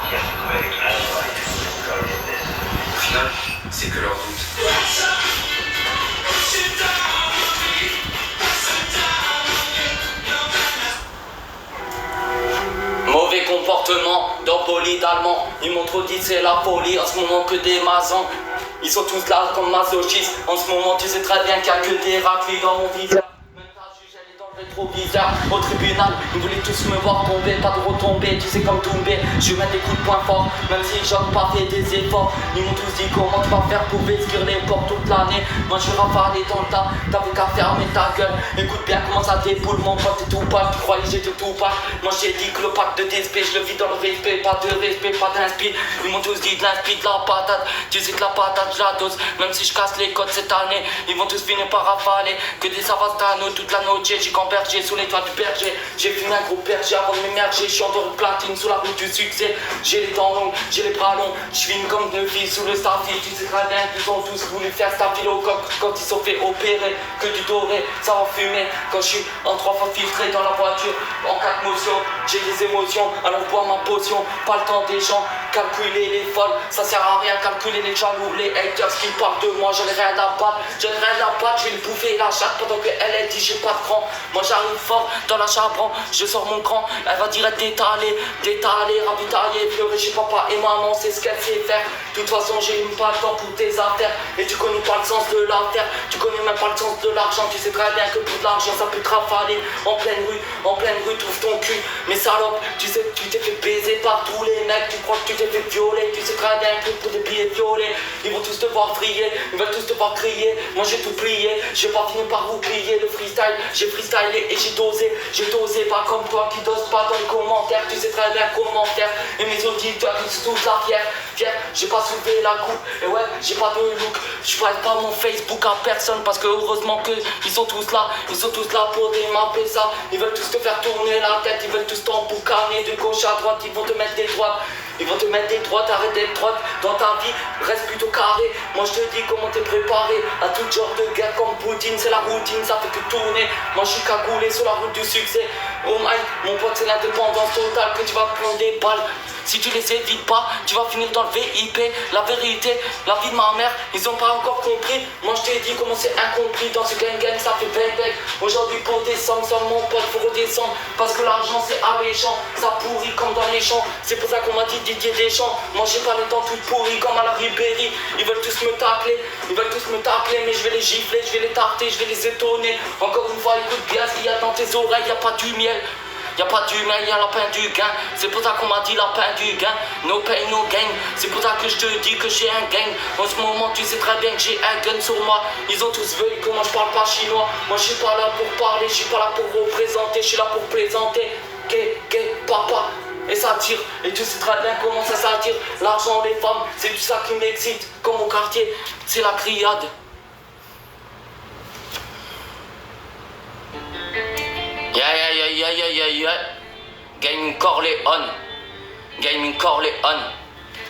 Au final, c'est que leur doute. Mauvais comportement dans poli d'allemand. Ils m'ont trop dit c'est la folie. En ce moment que des maçons. Ils sont tous là comme masochistes. En ce moment tu sais très bien qu'il n'y a que des raclés dans mon visage. Même ta juge elle est dans le rétroviseur. Au tribunal ils voulaient tous me voir tomber. Pas de retomber, tu sais comme tomber. Je mets des coups de poing forts. Même si j'en pas fait des efforts. Ils m'ont tous dit comment tu vas faire pour vestir les portes toute l'année. Moi je vais rafaler dans le tas. T'avais qu'à fermer ta gueule. Écoute bien comment ça déboule mon pote et tout pas. Tu croyais j'étais tout pas. Moi j'ai dit que le pacte de DSP je le vis dans le respect. Pas de respect, pas d'inspi. Ils m'ont tous dit de l'inspi, de la patate. Tu sais que la patate je la dose. Même si je casse les codes cette année. Ils vont tous finir par rafaler. Que des savastano toute la noche. J'ai cambergé sous les toits du berger. J'ai fumé un gros berger avant de m'émerger. Je suis en dehors de platine sous la route du succès. J'ai les dents longues, j'ai les bras longs. Je filme comme deux filles sous le staffy. Tu sais très bien qu'ils ont tous voulu faire staphylocoque quand ils sont fait opérer. Que du doré, ça va fumer. Quand je suis en 3 fois filtré dans la voiture. En 4 motions, j'ai des émotions. Alors je bois ma potion, pas le temps des gens. Calculer les folles, ça sert à rien. Calculer les jaloux, les haters qui parlent de moi. J'en ai rien à battre, j'en ai rien à battre. Je vais le bouffer la chatte pendant qu'elle dit j'ai pas de cran. Moi j'arrive fort dans la charbon, je sors mon cran. Elle va direct détaler, ravitailler, pleurer chez papa et maman, c'est ce qu'elle sait faire. De toute façon j'ai même pas le temps pour tes affaires. Et tu connais pas le sens de l'affaire, tu connais même pas le sens de l'argent. Tu sais très bien que pour de l'argent ça peut te rafaler. En pleine rue, trouve ton cul. Mais salope, tu sais que tu t'es fait baiser par tous les mecs. Tu crois que tu t'es fait violer, tu sais très bien que pour des billets violets. Ils vont tous te voir vriller, ils veulent tous te voir crier. Moi j'ai tout plié, j'ai pas fini par vous plier le freestyle. J'ai freestylé et j'ai dosé pas comme toi qui dose pas dans les commentaires. Tu sais très bien comment faire. Et mes auditeurs ils sont tous la fière. J'ai pas soulevé la coupe, et ouais, j'ai pas de look. Je parle pas mon Facebook à personne parce que heureusement que ils sont tous là pour démapper ça. Ils veulent tous te faire tourner la tête, ils veulent tous t'emboucaner de gauche à droite, ils vont te mettre des droites. Ils vont te mettre des droites, arrête d'être droite dans ta vie, reste plutôt carré. Moi je te dis comment t'es préparé à tout genre de guerre comme Poutine, c'est la routine, ça fait que tourner. Moi je suis cagoulé sur la route du succès. Oh my, mon pote c'est l'indépendance totale que tu vas prendre des balles. Si tu les évites pas, tu vas finir dans le VIP. La vérité, la vie de ma mère, ils ont pas encore compris. Moi je t'ai dit comment c'est incompris. Dans ce gang ça fait bang. Aujourd'hui pour descendre, sans mon pote faut redescendre. Parce que l'argent c'est alléchant, ça pourrit comme dans les champs. C'est pour ça qu'on m'a dit Didier Deschamps. Moi j'ai pas les dents toutes pourries comme à la Ribéry. Ils veulent tous me tacler, mais je vais les gifler, je vais les tarter, je vais les étonner. Encore une fois écoute bien ce qu'il y a dans tes oreilles, y a pas du miel. Y'a pas d'humain, y'a la peine du gain. C'est pour ça qu'on m'a dit la peine du gain. No pain, no gain. C'est pour ça que je te dis que j'ai un gang. En ce moment, tu sais très bien que j'ai un gun sur moi. Ils ont tous vu que moi je parle pas chinois. Moi je suis pas là pour parler, je suis pas là pour représenter. Je suis là pour plaisanter. Papa. Et ça tire, et tu sais très bien comment ça s'attire. L'argent, les femmes, c'est tout ça qui m'excite. Comme au quartier, c'est la criade. Gaming Corleone.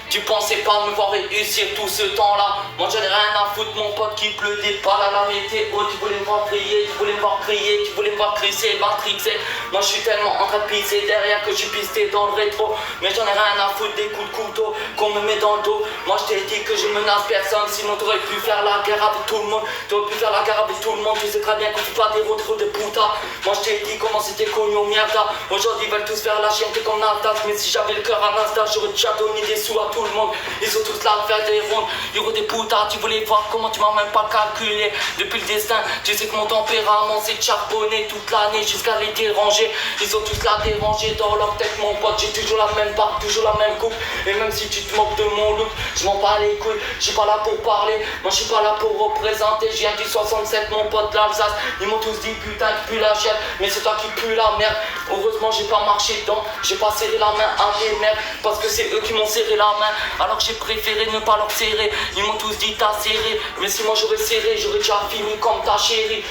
Tu pensais pas me voir réussir tout ce temps-là. Moi j'en ai rien à foutre, mon pote qui pleut des balles à la météo. Tu voulais me voir crier, tu voulais me voir crier, tu voulais me voir crisser, matrixer. Moi je suis tellement en train de pisser derrière que je suis pisté dans le rétro. Mais j'en ai rien à foutre des coups de couteau qu'on me met dans le dos. Moi je t'ai dit que je menace personne, sinon t'aurais pu faire la guerre avec tout le monde. Tu sais très bien que tu pas des retours de puta. Moi je t'ai dit comment c'était connu au mierda. Aujourd'hui ils veulent tous faire la chienne comme Nasdaq. Mais si j'avais le cœur à Nasdaq, j'aurais déjà donné des sous à tout le monde. Ils sont tous là à faire des rondes. Ils ont des putas, tu voulais voir comment tu m'as même pas calculé. Depuis le destin, tu sais que mon tempérament c'est de charbonner toute l'année jusqu'à les déranger. Ils sont tous là dérangés dans leur tête, mon pote. J'ai toujours la même barbe, toujours la même coupe. Et même si tu te moques de mon look, je m'en bats les couilles. Je suis pas là pour parler, moi je suis pas là pour représenter. Je viens du 67, mon pote l'Alsace. Ils m'ont tous dit putain tu pues la chair, mais c'est toi qui pues la merde. Heureusement j'ai pas marché dedans, j'ai pas serré la main à des merdes. Parce que c'est eux qui m'ont serré la main, alors que j'ai préféré ne pas leur serrer. Ils m'ont tous dit t'as serré, mais si moi j'aurais serré, j'aurais déjà fini comme ta chérie,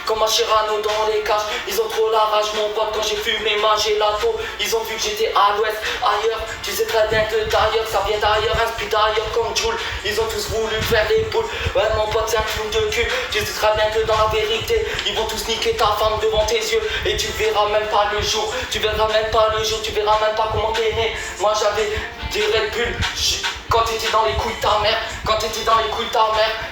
comme ma Chirano dans les cages. Ils ont trop la rage mon pote quand j'ai fumé ma gelato. Ils ont vu que j'étais à l'ouest, ailleurs. Tu sais très bien que d'ailleurs, ça vient d'ailleurs, inspire d'ailleurs comme Joule. Ils ont tous voulu faire des boules, ouais mon pote c'est un film de cul. Tu sais très bien que dans la vérité, ils vont tous niquer ta femme devant tes yeux. Et tu verras même pas le jour. Tu verras même pas le jour, tu verras même pas comment t'es né. Moi j'avais des Red Bull. Quand t'étais dans les couilles de ta mère,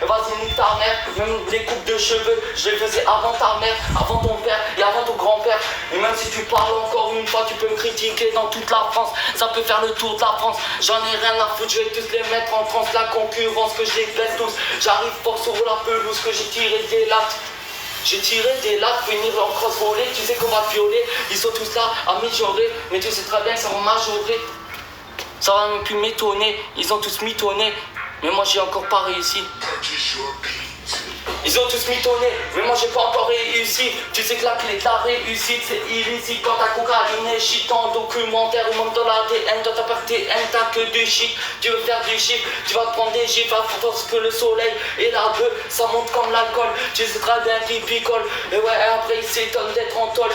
vas-y nique ta mère. Même les coupes de cheveux, je les faisais avant ta mère, avant ton père et avant ton grand-père. Et même si tu parles encore une fois, tu peux me critiquer dans toute la France. Ça peut faire le tour de la France. J'en ai rien à foutre, je vais tous les mettre en France. La concurrence que je les baisse tous. J'arrive fort sur la pelouse que j'ai tiré des lattes. J'ai tiré des lattes, venir en cross voler. Tu sais qu'on va te violer. Ils sont tous là à mijorer, mais tu sais très bien que ça va majorer. Ça va même plus m'étonner, ils ont tous mitonné, mais moi j'ai encore pas réussi. Ils ont tous mitonné, mais moi j'ai pas encore réussi. Tu sais que la clé de la réussite c'est illicite. Quand ta cocaïne est shit en documentaire ou même dans l'ADN, dans ta part TN t'as que du shit. Tu veux faire du chiffre, tu vas te prendre des gifs à force que le soleil et la bœuf ça monte comme l'alcool. Tu sais très bien qu'ils picolent, et ouais après ils s'étonnent d'être en tôle.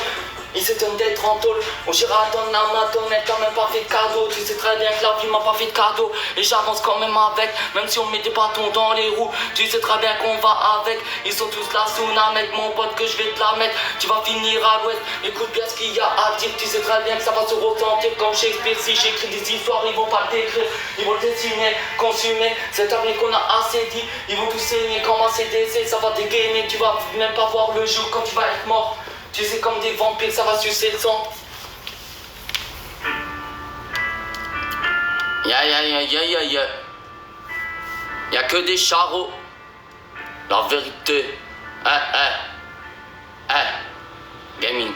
Il s'étonne d'être en tôle, on gira donne à ma donne, elle t'a même pas fait de cadeau. Tu sais très bien que la vie m'a pas fait de cadeau. Et j'avance quand même avec, même si on met des bâtons dans les roues. Tu sais très bien qu'on va avec, ils sont tous là sous la mec, mon pote que je vais te la mettre. Tu vas finir à l'ouest, écoute bien ce qu'il y a à dire. Tu sais très bien que ça va se ressentir comme Shakespeare. Si j'écris des histoires, ils vont pas le décrire. Ils vont le dessiner, consumer, cette avenir qu'on a assez dit. Ils vont tous saigner comme un CDC, ça va dégainer. Tu vas même pas voir le jour quand tu vas être mort. Tu sais comme des vampires, ça va sucer le sang. Y'a que des charros. La vérité. Gaming.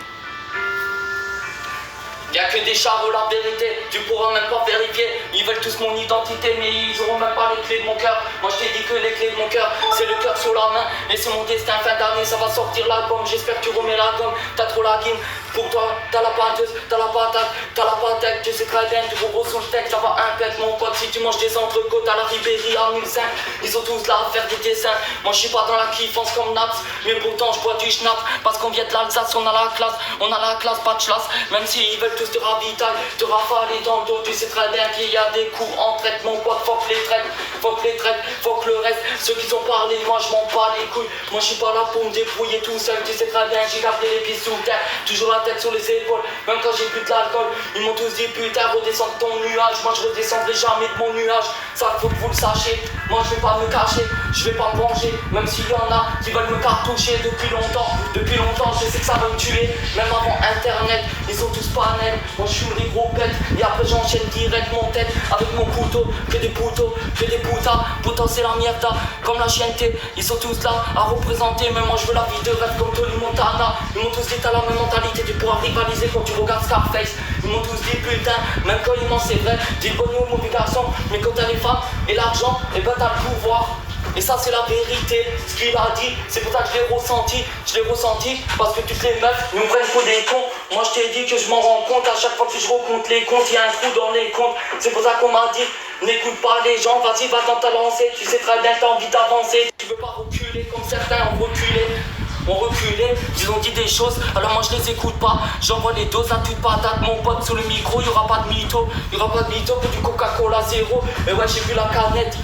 Y'a que des charros, la vérité, tu pourras même pas vérifier. Ils veulent tous mon identité, mais ils auront même pas les clés de mon cœur. Moi je t'ai dit que les clés de mon cœur, c'est le cœur sur la main. Et c'est mon destin, fin d'année, ça va sortir l'album. J'espère que tu remets la gomme, t'as trop la guine. Pour toi, t'as la pâteuse, t'as la patate, t'as la patate. Tu sais très bien, tu gros sur le texte, ça va impec mon pote. Si tu manges des entrecôtes à la Ribéry à 1005, ils sont tous là à faire des dessins. Moi je suis pas dans la kiffance comme Naps, mais pourtant je bois du schnapp. Parce qu'on vient de l'Alsace, on a la classe, pas de chlasse. Même s'ils veulent tous te ravitailler, te rafaler dans le dos. Tu sais très bien qu'il y a des coups en traite, mon pote, faut que les traite, faut que le reste. Ceux qui ont parlé, moi je m'en bats les couilles. Moi je suis pas là pour me débrouiller tout seul. Tu sais très bien, j'ai gardé les pieds sous terre, toujours la tête sur les épaules. Même quand j'ai bu de l'alcool, ils m'ont tous dit putain redescends de ton nuage. Moi je redescendrai jamais de mon nuage, ça faut que vous le sachiez. Moi je vais pas me cacher, je vais pas me venger. Même s'il y en a qui veulent me cartoucher depuis longtemps, je sais que ça va me tuer. Même avant internet, ils sont tous pas nets. Moi je fume des gros pets et après j'enchaîne direct mon tête avec mon couteau. Que des poteaux, que des putas. Pourtant c'est la mierda, comme la chienneté. Ils sont tous là à représenter, mais moi je veux la vie de rêve comme Tony Montana. Ils m'ont tous dit t'as la même mentalité, tu pourras rivaliser quand tu regardes Scarface. Ils m'ont tous dit putain, même quand ils mentent c'est vrai. Dis bonne ou mauvais garçon, mais quand t'as les femmes et l'argent, et ben t'as le pouvoir. Et ça c'est la vérité, ce qu'il a dit, c'est pour ça que je l'ai ressenti, parce que toutes les meufs nous prennent pour des cons. Moi je t'ai dit que je m'en rends compte, à chaque fois que je recompte les comptes, il y a un trou dans les comptes. C'est pour ça qu'on m'a dit, n'écoute pas les gens, vas-y va dans ta lancée. Tu sais très bien que t'as envie d'avancer, tu veux pas reculer comme certains ont reculé. Ils ont dit des choses, alors moi je les écoute pas. J'envoie les doses à toute patate, mon pote sur le micro, y'aura pas de mytho, que du Coca-Cola zéro. Et ouais j'ai bu la canette,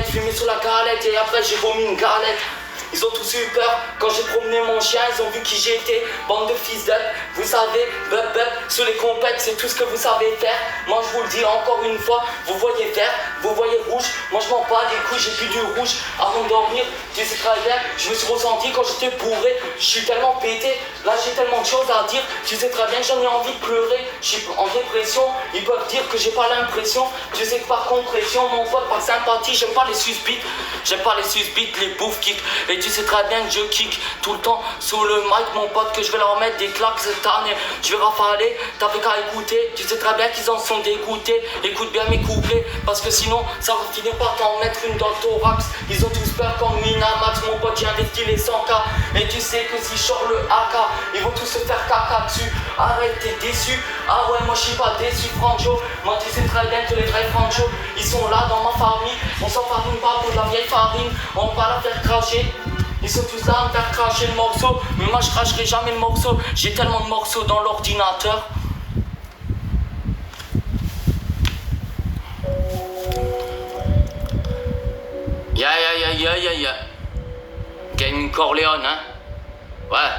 fumé sur la galette et après j'ai vomi une galette. Ils ont tous eu peur quand j'ai promené mon chien, ils ont vu qui j'étais, bande de fils d'up, vous savez, bup sur les compètes, c'est tout ce que vous savez faire. Moi je vous le dis encore une fois, vous voyez vert, vous voyez rouge, moi je m'en bats les couilles, j'ai plus du rouge avant de dormir. Tu sais très bien, je me suis ressenti quand j'étais bourré, je suis tellement pété, là j'ai tellement de choses à dire, tu sais très bien que j'en ai envie de pleurer, je suis en dépression, ils peuvent dire que j'ai pas l'impression, tu sais que par compression, mon pote, par sympathie, j'aime pas les suspites, les bouffes kicks. Et tu sais très bien que je kick tout le temps sous le mic, mon pote, que je vais leur mettre des claques cette année. Je vais rafaler, t'avais qu'à écouter. Tu sais très bien qu'ils en sont dégoûtés. Écoute bien mes couplets, parce que sinon ça va finir par t'en mettre une dans le thorax. Ils ont tous peur comme Winamax, mon pote, j'ai investi les 100K. Et tu sais que si je sors le AK, ils vont tous se faire caca dessus. Arrête, t'es déçu. Ah ouais, moi je suis pas déçu, Franjo. Moi tu sais très bien que les vrais Franjo, ils sont là dans ma famille. On s'en farine pas pour de la vieille farine, on va la faire cracher. Ils sont tous là à me faire cracher le morceau, mais moi je cracherai jamais le morceau. J'ai tellement de morceaux dans l'ordinateur. Ya. Gaming Corleone, hein. Ouais.